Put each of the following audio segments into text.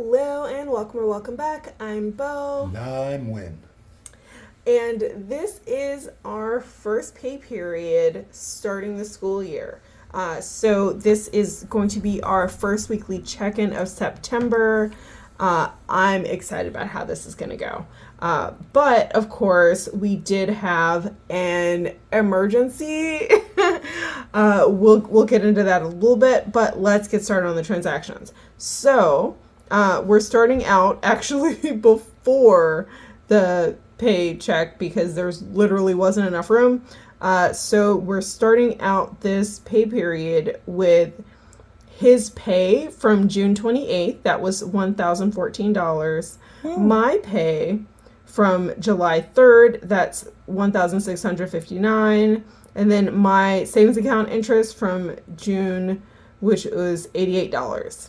Hello and welcome or welcome back. I'm Bo. And I'm Win. And this is our first pay period starting the school year. So this is going to be our first weekly check-in of September. I'm excited about how this is going to go. But of course, we did have an emergency. We'll get into that a little bit, but let's get started on the transactions. So we're starting out actually before the paycheck because there's literally wasn't enough room. So we're starting out this pay period with his pay from June 28th, that was $1,014. My pay from July 3rd, that's $1,659. And then my savings account interest from June, which was $88.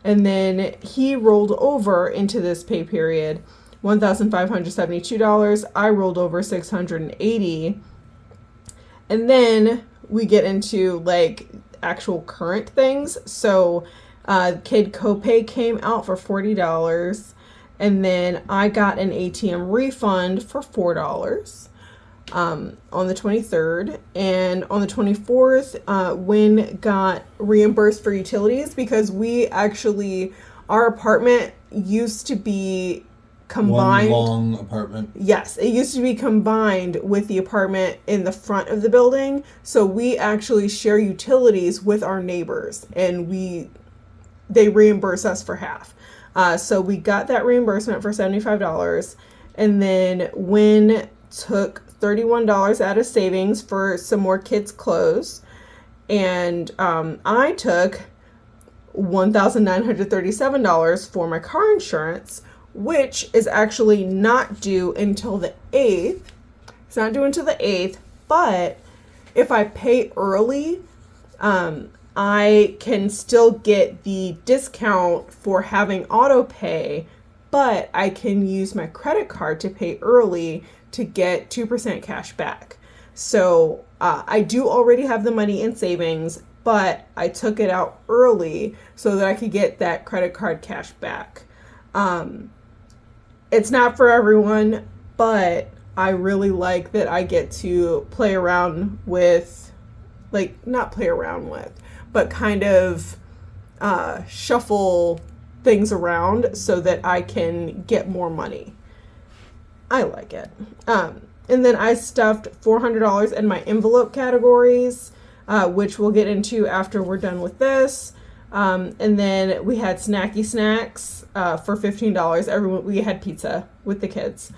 And then he rolled over into this pay period $1,572. I rolled over $680. And then we get into like actual current things. So kid copay came out for $40. And then I got an ATM refund for $4 on the 23rd. And on the 24th, Win got reimbursed for utilities because our apartment used to be combined. One long apartment. Yes, it used to be combined with the apartment in the front of the building. So we actually share utilities with our neighbors, and they reimburse us for half. So we got that reimbursement for $75, and then Win took $31 out of savings for some more kids' clothes, and I took $1,937 for my car insurance, which is actually not due until the 8th. It's not due until the 8th, but if I pay early, I can still get the discount for having auto pay, but I can use my credit card to pay early to get 2% cash back. So I do already have the money in savings, but I took it out early so that I could get that credit card cash back. It's not for everyone, but I really like that I get to play around with, not play around with, but kind of shuffle things around so that I can get more money. I like it. And then I stuffed $400 in my envelope categories, which we'll get into after we're done with this. And then we had snacky snacks for $15. We had pizza with the kids.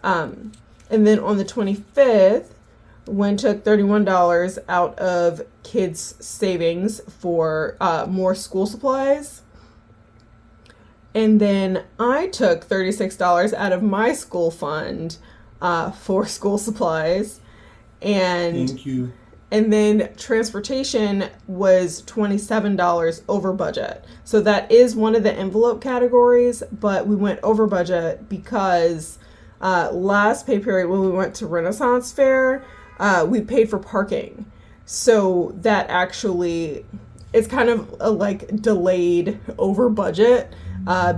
And then on the 25th, Wynn took $31 out of kids' savings for more school supplies. And then I took $36 out of my school fund for school supplies. And thank you. And then transportation was $27 over budget. So that is one of the envelope categories, but we went over budget because last pay period when we went to Renaissance Fair, we paid for parking. So that actually, it's kind of a delayed over budget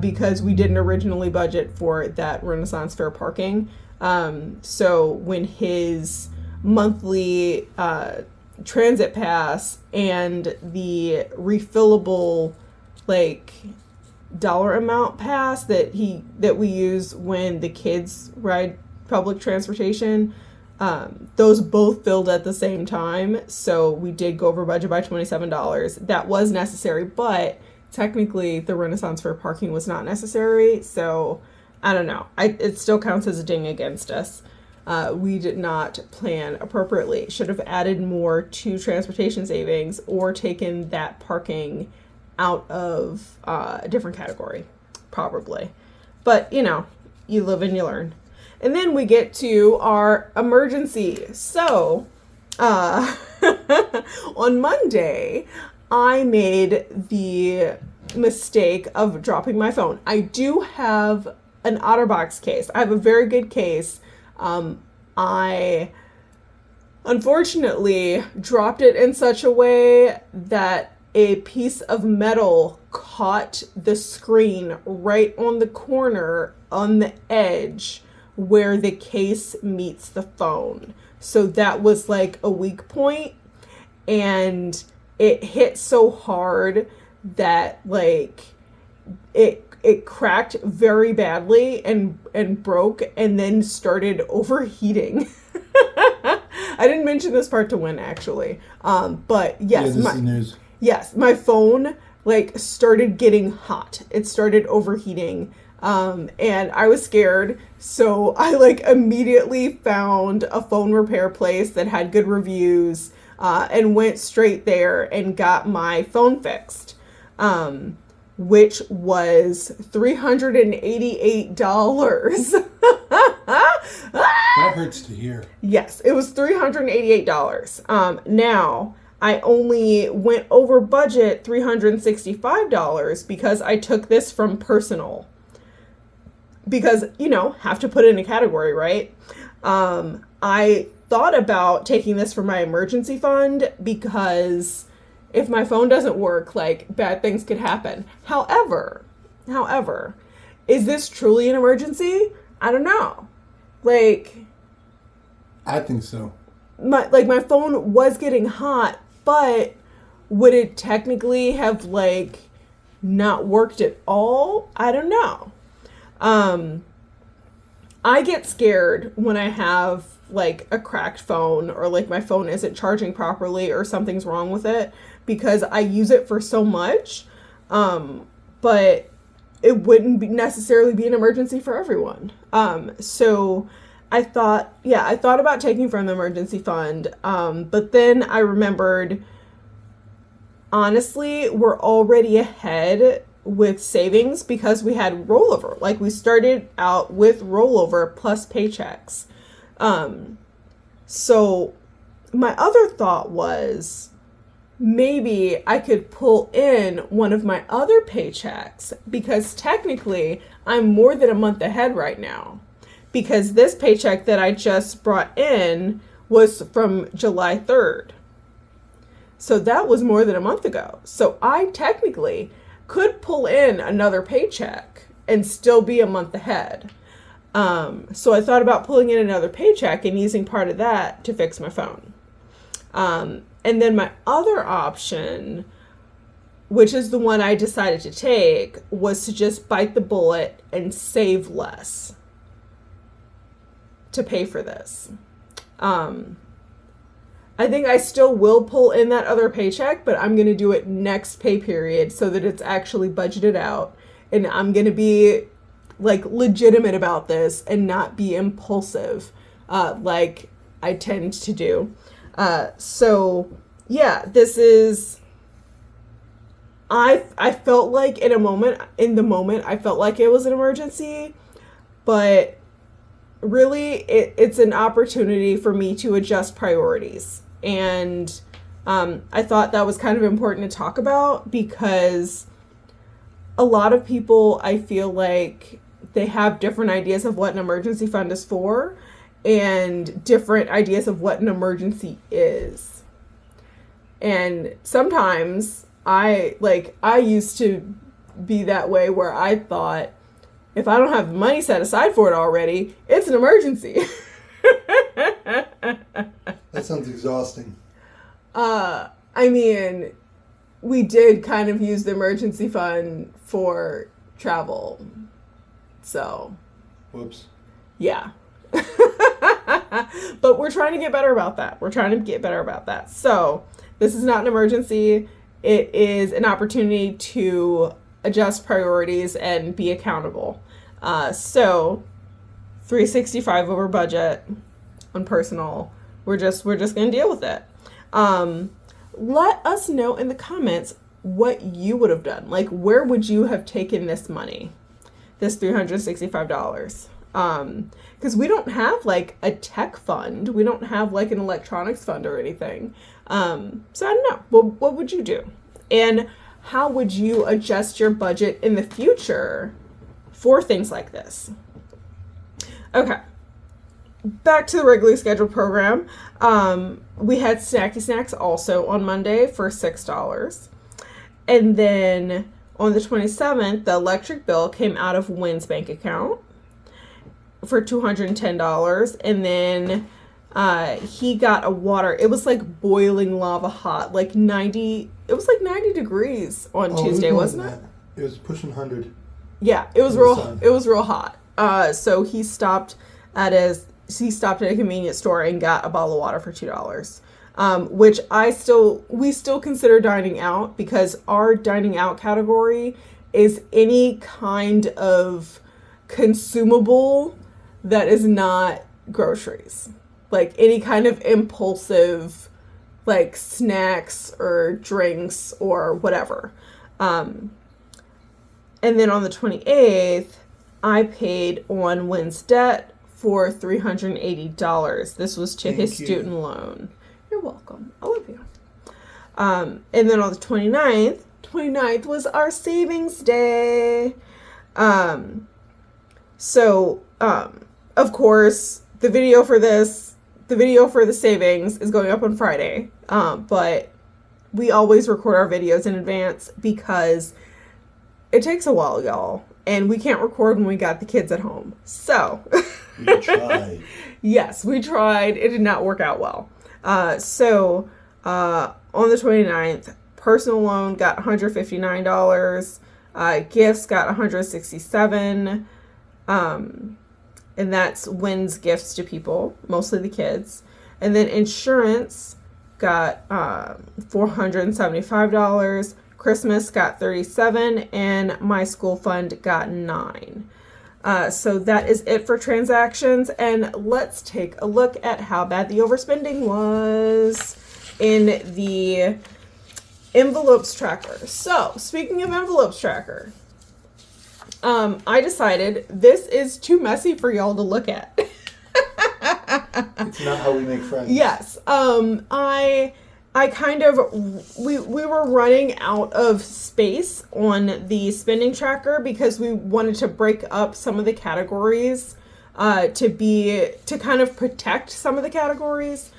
because we didn't originally budget for that Renaissance Fair parking. So when his monthly transit pass and the refillable dollar amount pass that we use when the kids ride public transportation, those both filled at the same time, so we did go over budget by $27. That was necessary, but technically the Renaissance Fair parking was not necessary, so I don't know. It still counts as a ding against us. We did not plan appropriately. Should have added more to transportation savings or taken that parking out of a different category, probably. But, you live and you learn. And then we get to our emergency. So, on Monday, I made the mistake of dropping my phone. I do have an OtterBox case. I have a very good case. I unfortunately dropped it in such a way that a piece of metal caught the screen right on the corner on the edge where the case meets the phone. So that was like a weak point, and it hit so hard that like it cracked very badly and broke and then started overheating. I didn't mention this part to Win actually. But yes, this is news. Yes, my phone like started getting hot. It started overheating. And I was scared, so I like immediately found a phone repair place that had good reviews, and went straight there and got my phone fixed, which was $388. That hurts to hear. Yes, it was $388. Now I only went over budget $365 because I took this from personal. Because, have to put it in a category, right? I thought about taking this from my emergency fund because if my phone doesn't work, like, bad things could happen. However, is this truly an emergency? I don't know. Like, I think so. My phone was getting hot, but would it technically have, like, not worked at all? I don't know. I get scared when I have like a cracked phone or like my phone isn't charging properly or something's wrong with it because I use it for so much. But it wouldn't necessarily be an emergency for everyone. So I thought about taking from the emergency fund. But then I remembered, honestly, we're already ahead with savings because we had rollover. Like we started out with rollover plus paychecks. So my other thought was maybe I could pull in one of my other paychecks because technically I'm more than a month ahead right now because this paycheck that I just brought in was from July 3rd. So that was more than a month ago. So I technically could pull in another paycheck and still be a month ahead. So I thought about pulling in another paycheck and using part of that to fix my phone. And then my other option, which is the one I decided to take, was to just bite the bullet and save less to pay for this. I think I still will pull in that other paycheck, but I'm going to do it next pay period so that it's actually budgeted out. And I'm going to be like legitimate about this and not be impulsive like I tend to do. So yeah, this is, I felt like in the moment, I felt like it was an emergency, but really it's an opportunity for me to adjust priorities. And I thought that was kind of important to talk about because a lot of people, I feel like they have different ideas of what an emergency fund is for and different ideas of what an emergency is. And sometimes I used to be that way where I thought if I don't have money set aside for it already, it's an emergency. That sounds exhausting. I mean, we did kind of use the emergency fund for travel. So. Whoops. Yeah. But we're trying to get better about that. So this is not an emergency. It is an opportunity to adjust priorities and be accountable. So $365 over budget on personal. We're just going to deal with it. Let us know in the comments what you would have done. Like, where would you have taken this money? This $365. Because we don't have like a tech fund. We don't have like an electronics fund or anything. So I don't know. What would you do? And how would you adjust your budget in the future for things like this? Okay. Back to the regularly scheduled program. We had Snacky Snacks also on Monday for $6. And then on the 27th, the electric bill came out of Wynn's bank account for $210. And then he got a water. It was like boiling lava hot, like 90. It was like 90 degrees on Tuesday, wasn't it? It was pushing 100. Yeah, it was real. It was real hot. So he stopped at a convenience store and got a bottle of water for $2. Which we still consider dining out, because our dining out category is any kind of consumable that is not groceries. Like any kind of impulsive, like snacks or drinks or whatever. And then on the 28th, I paid on Wynn's debt for $380. This was to his student loan. You're welcome. I love you. And then on the 29th was our savings day. So, of course, the video for the savings is going up on Friday. But we always record our videos in advance because it takes a while, y'all. And we can't record when we got the kids at home. So. We tried. Yes, we tried. It did not work out well. So on the 29th, personal loan got $159. Gifts got $167. And that's Wynn's gifts to people, mostly the kids. And then insurance got $475. Christmas got $37, and my school fund got $9. So that is it for transactions, and let's take a look at how bad the overspending was in the envelopes tracker. So, speaking of envelopes tracker, I decided this is too messy for y'all to look at. It's not how we make friends. Yes. I kind of, we were running out of space on the spending tracker because we wanted to break up some of the categories to kind of protect some of the categories.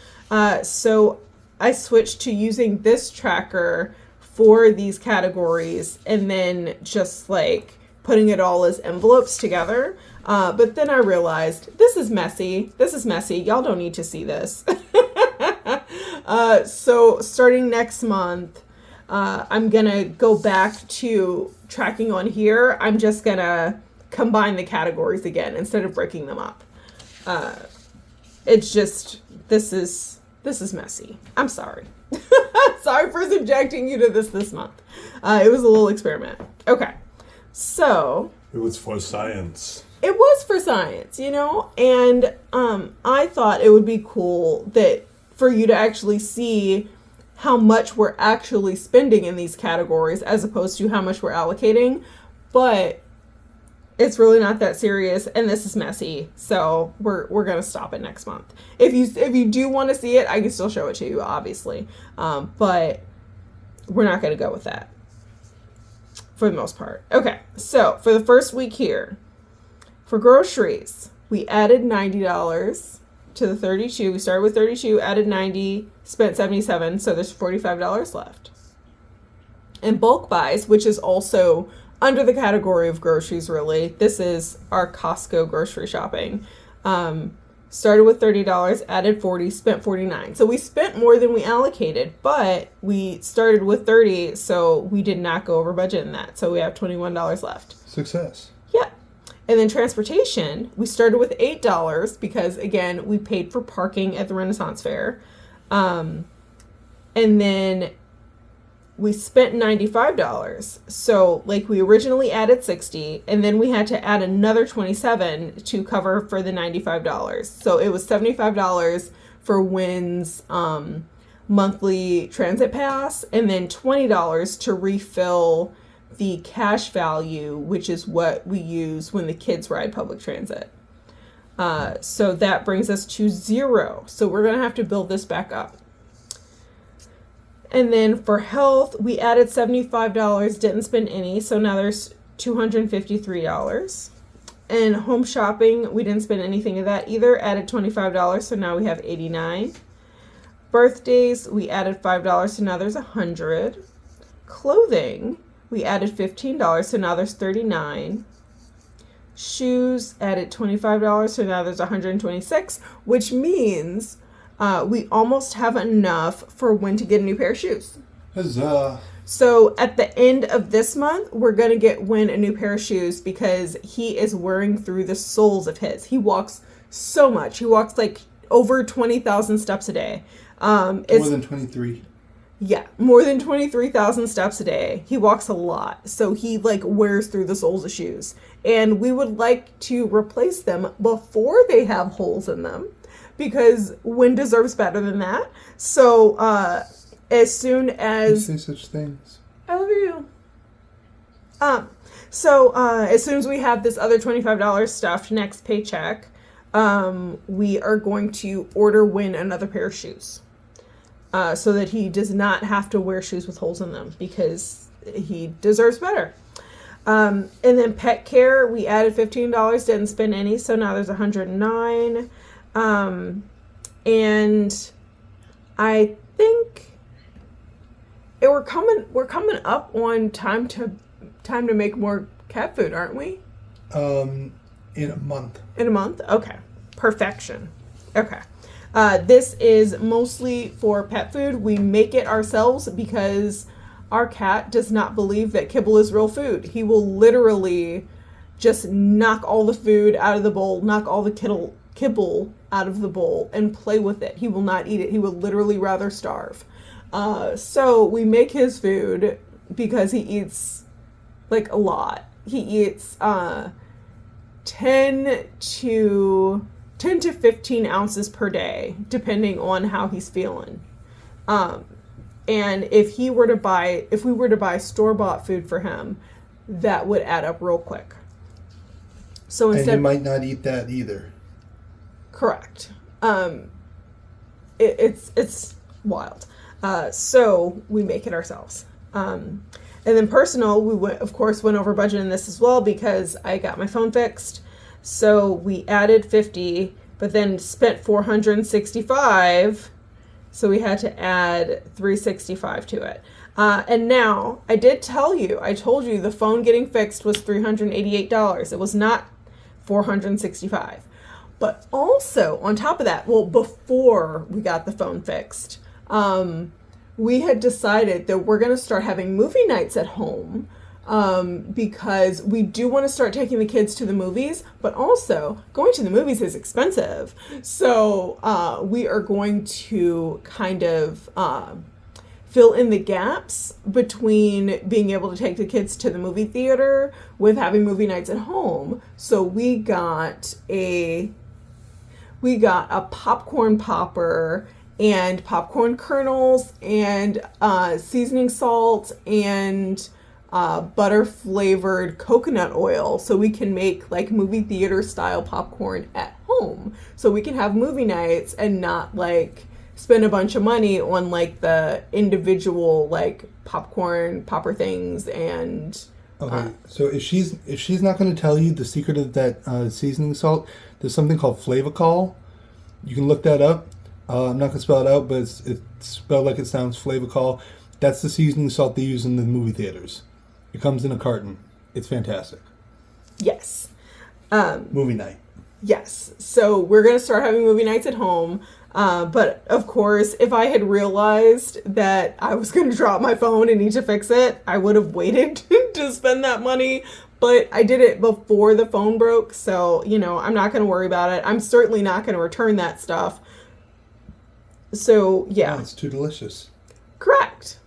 So I switched to using this tracker for these categories and then just like putting it all as envelopes together. But then I realized this is messy. Y'all don't need to see this. So starting next month, I'm going to go back to tracking on here. I'm just going to combine the categories again instead of breaking them up. It's just, this is messy. I'm sorry. Sorry for subjecting you to this month. It was a little experiment. Okay. So. It was for science. It was for science, and I thought it would be cool that for you to actually see how much we're actually spending in these categories as opposed to how much we're allocating. But it's really not that serious, and this is messy. So we're gonna stop it next month. If you do want to see it, I can still show it to you, obviously. But we're not gonna go with that for the most part. Okay, so for the first week here, for groceries, we added $90 to the 32. We started with 32, added 90, spent 77, so there's $45 left. And bulk buys, which is also under the category of groceries, really. This is our Costco grocery shopping. Started with $30, added 40, spent 49. So we spent more than we allocated, but we started with 30, so we did not go over budget in that. So we have $21 left. Success. Yeah. And then transportation, we started with $8 because, again, we paid for parking at the Renaissance Fair. And then we spent $95. So, like, we originally added 60, and then we had to add another 27 to cover for the $95. So it was $75 for Wynn's monthly transit pass, and then $20 to refill the cash value, which is what we use when the kids ride public transit. So that brings us to $0. So we're going to have to build this back up. And then for health, we added $75, didn't spend any, so now there's $253. And home shopping, we didn't spend anything of that either, added $25, so now we have $89. Birthdays, we added $5, so now there's $100. Clothing, we added $15, so now there's $39. Shoes added $25, so now there's $126, which means we almost have enough for when to get a new pair of shoes. Huzzah. So at the end of this month, we're going to get Win a new pair of shoes because he is wearing through the soles of his. He walks so much. He walks like over 20,000 steps a day. More than 23. Yeah, more than 23,000 steps a day. He walks a lot. So he like wears through the soles of shoes. And we would like to replace them before they have holes in them because Win deserves better than that. So as soon as... You say such things. I love you. So as soon as we have this other $25 stuffed next paycheck, we are going to order Win another pair of shoes. So that he does not have to wear shoes with holes in them because he deserves better. And then pet care, we added $15, didn't spend any, so now there's $109. And I think we're coming up on time to make more cat food, aren't we? In a month. In a month? Okay. Perfection. Okay. This is mostly for pet food. We make it ourselves because our cat does not believe that kibble is real food. He will literally just knock all the food out of the bowl, knock all the kibble out of the bowl, and play with it. He will not eat it. He would literally rather starve. So we make his food because he eats like a lot. He eats 10 to 15 ounces per day, depending on how he's feeling. And if we were to buy store-bought food for him, that would add up real quick. So instead, and he might not eat that either. Correct. It's wild. So we make it ourselves. And then personal, we of course went over budget in this as well because I got my phone fixed. So we added 50, but then spent 465. So we had to add 365 to it. And now I told you the phone getting fixed was $388. It was not 465. But also on top of that, well, before we got the phone fixed, we had decided that we're going to start having movie nights at home. Because we do want to start taking the kids to the movies, but also going to the movies is expensive. So we are going to kind of fill in the gaps between being able to take the kids to the movie theater with having movie nights at home. So we got a popcorn popper and popcorn kernels and seasoning salt and butter flavored coconut oil so we can make like movie theater style popcorn at home. So we can have movie nights and not like spend a bunch of money on like the individual like popcorn popper things and okay. So if she's not going to tell you the secret of that seasoning salt, there's something called Flavacol. You can look that up. I'm not going to spell it out, but it's spelled like it sounds, Flavacol. That's the seasoning salt they use in the movie theaters. It comes in a carton. It's fantastic. Yes. Movie night. Yes. So we're going to start having movie nights at home. But of course, if I had realized that I was going to drop my phone and need to fix it, I would have waited to spend that money. But I did it before the phone broke. So, I'm not going to worry about it. I'm certainly not going to return that stuff. So, yeah. Oh, it's too delicious. Correct.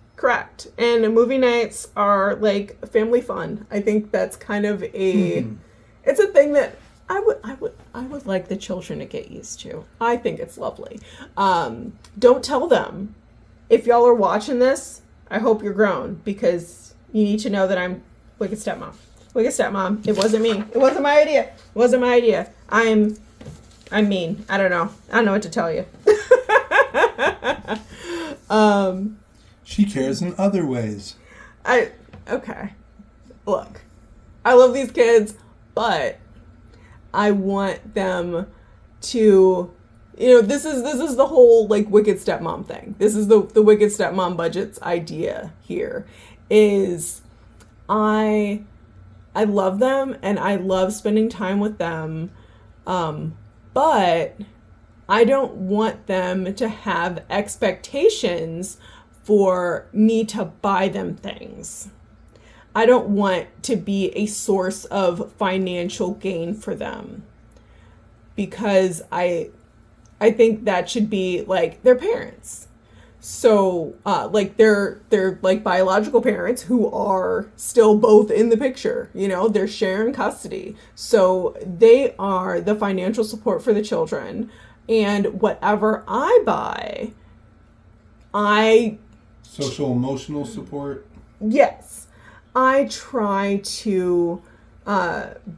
And movie nights are like family fun. I think that's kind of it's a thing that I would like the children to get used to. I think it's lovely. Don't tell them. If y'all are watching this, I hope you're grown because you need to know that I'm wicked stepmom. It wasn't me. It wasn't my idea. I'm mean. I don't know what to tell you. She cares in other ways. Okay. Look, I love these kids, but I want them to, this is the whole like wicked stepmom thing. This is the wicked stepmom budgets idea here is I love them and I love spending time with them, but I don't want them to have expectations for me to buy them things. I don't want to be a source of financial gain for them, because I think that should be like their parents. So, like they're like biological parents who are still both in the picture, they're sharing custody. So they are the financial support for the children. And whatever I buy, social emotional support. Yes, I try to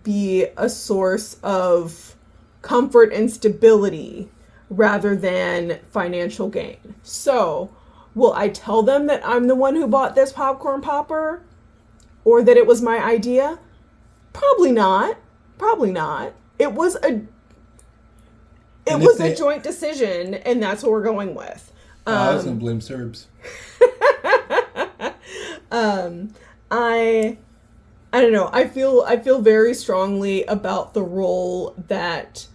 be a source of comfort and stability rather than financial gain. So, will I tell them that I'm the one who bought this popcorn popper or that it was my idea? Probably not. Probably not. It was a joint decision, and that's what we're going with. I was going to blame Serbs. I don't know. I feel very strongly about the role that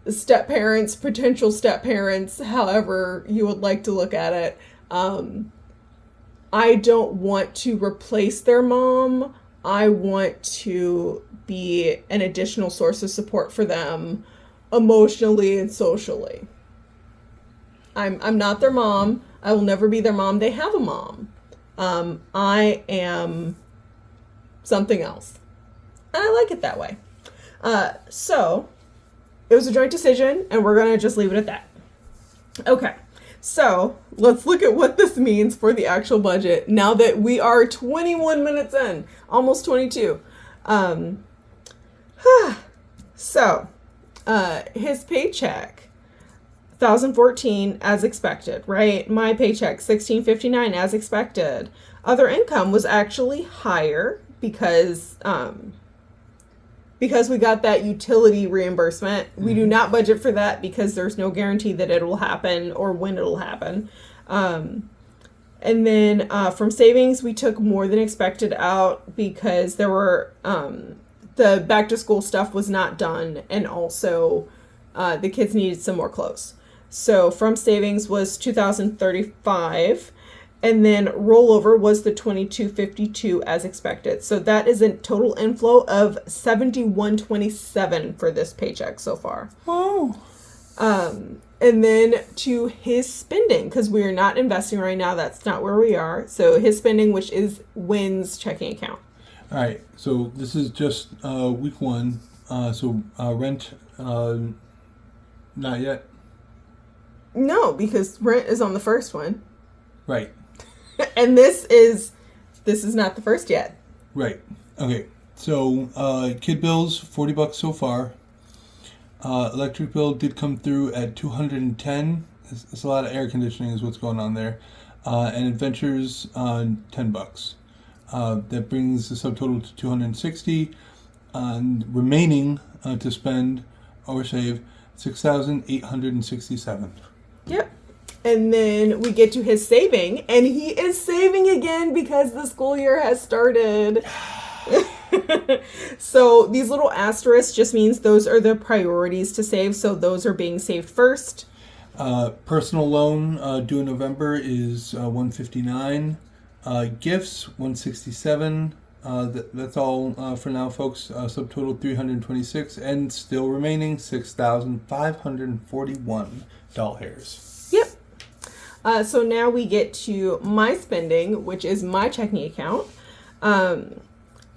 step-parents, potential step-parents, however you would like to look at it. I don't want to replace their mom. I want to be an additional source of support for them emotionally and socially. I'm not their mom. I will never be their mom. They have a mom. I am something else. And I like it that way. So it was a joint decision, and we're going to just leave it at that. Okay. So let's look at what this means for the actual budget now that we are 21 minutes in, almost 22. So his paycheck, $1,014 as expected, right? My paycheck, $1,659 as expected. Other income was actually higher because we got that utility reimbursement. We do not budget for that because there's no guarantee that it will happen or when it'll happen. And then from savings, we took more than expected out because there were the back to school stuff was not done, and also the kids needed some more clothes. So from savings was $2,035. And then rollover was the $2,252 as expected. So that is a total inflow of $71.27 for this paycheck so far. Oh. And then to his spending, because we are not investing right now. That's not where we are. So his spending, which is Wynn's checking account. All right. So this is just week one. So rent, not yet. No, because rent is on the first one. Right. And this is not the first yet. Right. Okay. So kid bills, $40 so far. Electric bill did come through at $210. It's a lot of air conditioning is what's going on there. And adventures, $10. That brings the subtotal to $260. And remaining to spend or save $6,867. Yep. And then we get to his saving, and he is saving again because the school year has started. So these little asterisks just means those are the priorities to save, so those are being saved first. Personal loan due in November is $159. Gifts $167. That's all for now, folks. Subtotal $326, and still remaining $6,541. Yep. So now we get to my spending, which is my checking account.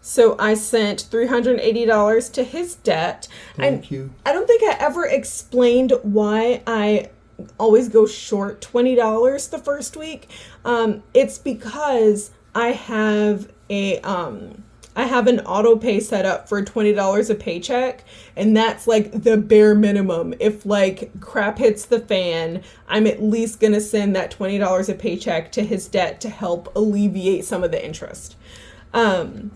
So I sent $380 to his debt. Thank you. I don't think I ever explained why I always go short $20 the first week. It's because I have an auto pay set up for $20 a paycheck, and that's like the bare minimum. If like crap hits the fan, I'm at least gonna send that $20 a paycheck to his debt to help alleviate some of the interest. And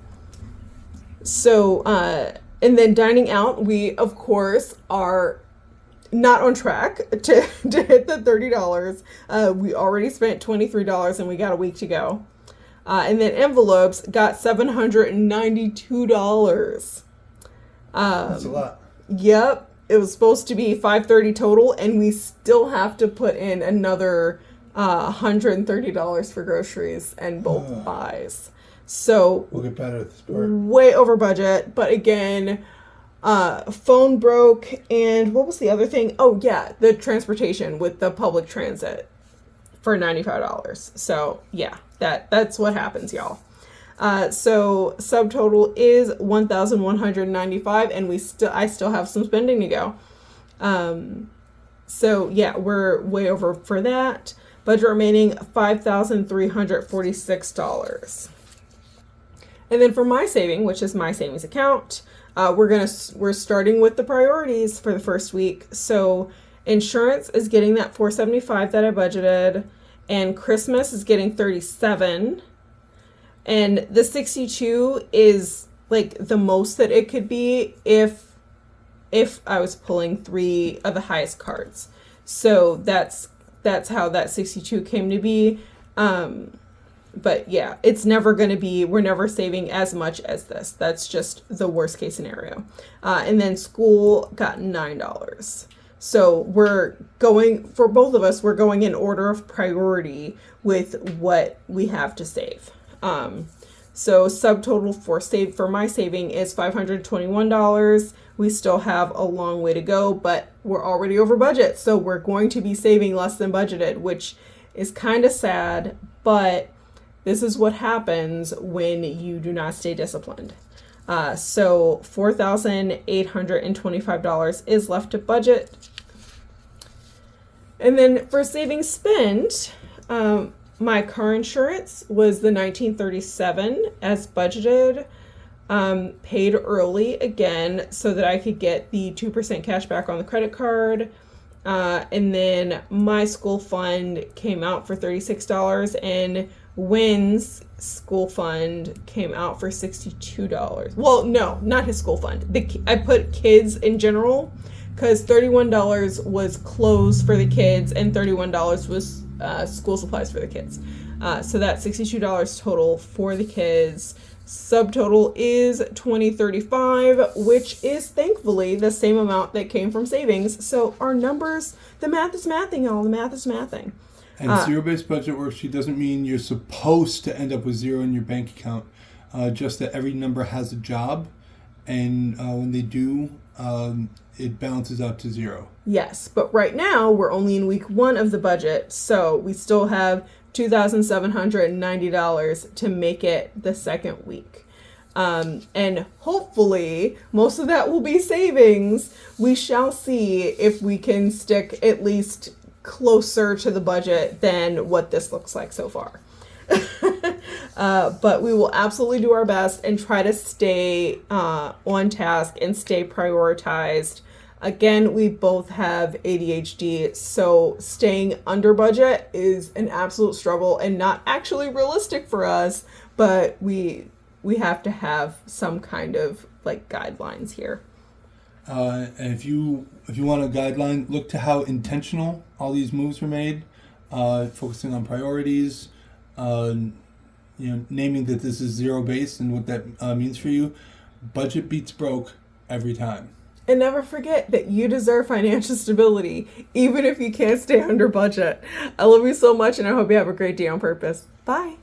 then dining out, we of course are not on track to hit the $30. We already spent $23 and we got a week to go. And then envelopes got $792. That's a lot. Yep. It was supposed to be $530 total, and we still have to put in another $130 for groceries and bulk buys. So we'll get better at this part. Way over budget, but again, phone broke, and what was the other thing? Oh yeah, the transportation with the public transit for $95. So yeah, that's what happens, y'all. So subtotal is $1,195, and I still have some spending to go. So yeah, we're way over for that. Budget remaining $5,346. And then for my saving, which is my savings account, we're starting with the priorities for the first week. So insurance is getting that $475 that I budgeted, and Christmas is getting $37. And the 62 is like the most that it could be if I was pulling 3 of the highest cards. So that's how that 62 came to be. But yeah, it's never going to be, we're never saving as much as this. That's just the worst case scenario. And then school got $9. So we're going, for both of us, we're going in order of priority with what we have to save. So subtotal for my saving is $521. We still have a long way to go, but we're already over budget. So we're going to be saving less than budgeted, which is kind of sad, but this is what happens when you do not stay disciplined. So $4,825 is left to budget. And then for savings spent, my car insurance was the $1,937 as budgeted, paid early again so that I could get the 2% cash back on the credit card. And then my school fund came out for $36, and Wynn's school fund came out for $62. Well, no, not his school fund. I put kids in general because $31 was clothes for the kids and $31 was school supplies for the kids. So that's $62 total for the kids. Subtotal is $20.35, which is thankfully the same amount that came from savings. So our numbers, the math is mathing, y'all. The math is mathing. And zero-based budget worksheet doesn't mean you're supposed to end up with zero in your bank account. Just that every number has a job, and when they do, it balances out to zero. Yes, but right now we're only in week 1 of the budget, so we still have $2,790 to make it the second week. And hopefully most of that will be savings. We shall see if we can stick at least closer to the budget than what this looks like so far. But we will absolutely do our best and try to stay on task and stay prioritized. Again, we both have ADHD, so staying under budget is an absolute struggle and not actually realistic for us, but we have to have some kind of like guidelines here. And if you want a guideline, look to how intentional all these moves were made, focusing on priorities, naming that this is zero based and what that means for you. Budget beats broke every time. And never forget that you deserve financial stability, even if you can't stay under budget. I love you so much, and I hope you have a great day on purpose. Bye.